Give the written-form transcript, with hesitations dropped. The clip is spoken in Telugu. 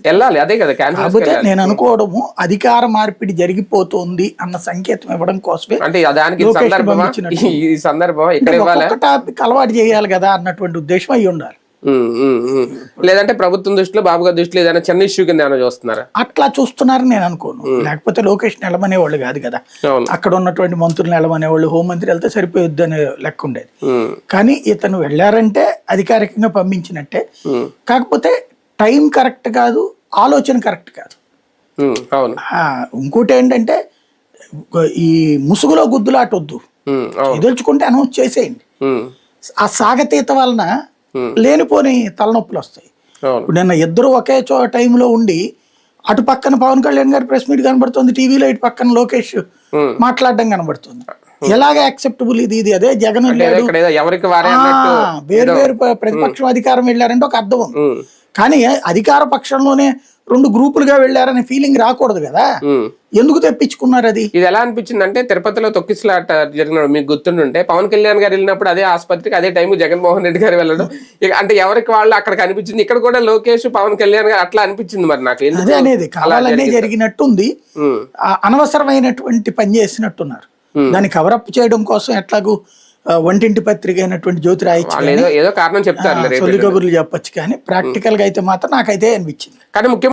వెళ్ళాలి, అదే కదా కాకపోతే నేను అనుకోవడము అధికార మార్పిడి జరిగిపోతుంది అన్న సంకేతం ఇవ్వడం కోసమే. అంటే దానికి ఈ సందర్భం ఇక్కడ ఒక్కొక్క టాపిక్ అలవాటు చేయాలి కదా అన్నటువంటి ఉద్దేశం అయి ఉండాలి. లేదంటే ప్రభుత్వం దృష్టిలో, బాబు గారి దృష్టిలో ఏదైనా చిన్న ఇష్యూ కింద ఏమైనా చూస్తున్నారా? అట్లా చూస్తున్నారని నేను అనుకోను. లేకపోతే లోకేష్ నిలమనేవాళ్ళు కాదు కదా, అక్కడ ఉన్నటువంటి మంత్రులు నిలమనేవాళ్ళు, హోంమంత్రి వెళ్తే సరిపోయొద్దు అనే లెక్క ఉండేది. కానీ ఇతను వెళ్ళారంటే అధికారికంగా పంపించినట్టే. కాకపోతే టైం కరెక్ట్ కాదు, ఆలోచన కరెక్ట్ కాదు. ఇంకోటి ఏంటంటే ఈ ముసుగులో గుద్దులాట వద్దు, ఎదుల్చుకుంటే అనౌన్స్ చేసేయండి. ఆ సాగతీత వలన లేనిపోని తలనొప్పులు వస్తాయి. ఇప్పుడు నిన్న ఇద్దరు ఒకే టైంలో ఉండి అటు పక్కన పవన్ కళ్యాణ్ గారి ప్రెస్ మీట్ కనబడుతుంది, టీవీలో ఇటు పక్కన లోకేష్ మాట్లాడడం కనబడుతుంది. ఎలాగ యాక్సెప్టబుల్ ఇది? అదే జగన్ వేరు వేరు ప్రతిపక్షం అధికారం వెళ్ళారంటే ఒక అర్థం ఉంది. కానీ అధికార పక్షంలోనే రెండు గ్రూపులుగా వెళ్ళారనే ఫీలింగ్ రాకూడదు కదా. ఎందుకు తెప్పించుకున్నారు అది? ఇది ఎలా అనిపించింది అంటే, తిరుపతిలో తొక్కిసలాట జరిగిన మీకు గుర్తుంటే, పవన్ కళ్యాణ్ గారు వెళ్ళినప్పుడు అదే ఆసుపత్రికి అదే టైం జగన్మోహన్ రెడ్డి గారు వెళ్ళడం, అంటే ఎవరికి వాళ్ళు అక్కడ కనిపించింది. ఇక్కడ కూడా లోకేష్, పవన్ కళ్యాణ్ గారు అట్లా అనిపించింది. మరి నాకు అదే అనేది కావాలనే జరిగినట్టుంది, అనవసరమైనటువంటి పని చేసినట్టున్నారు. దాన్ని కవరప్ చేయడం కోసం ఎట్లాగూ వంటింటి పత్రిక అయినటువంటి జ్యోతి రాయించి ఏదో కారణం చెప్తారు, సొల్లు కబుర్లు చెప్పొచ్చు. కానీ ప్రాక్టికల్ గా అయితే మాత్రం నాకైతే అనిపించింది. కానీ ముఖ్యం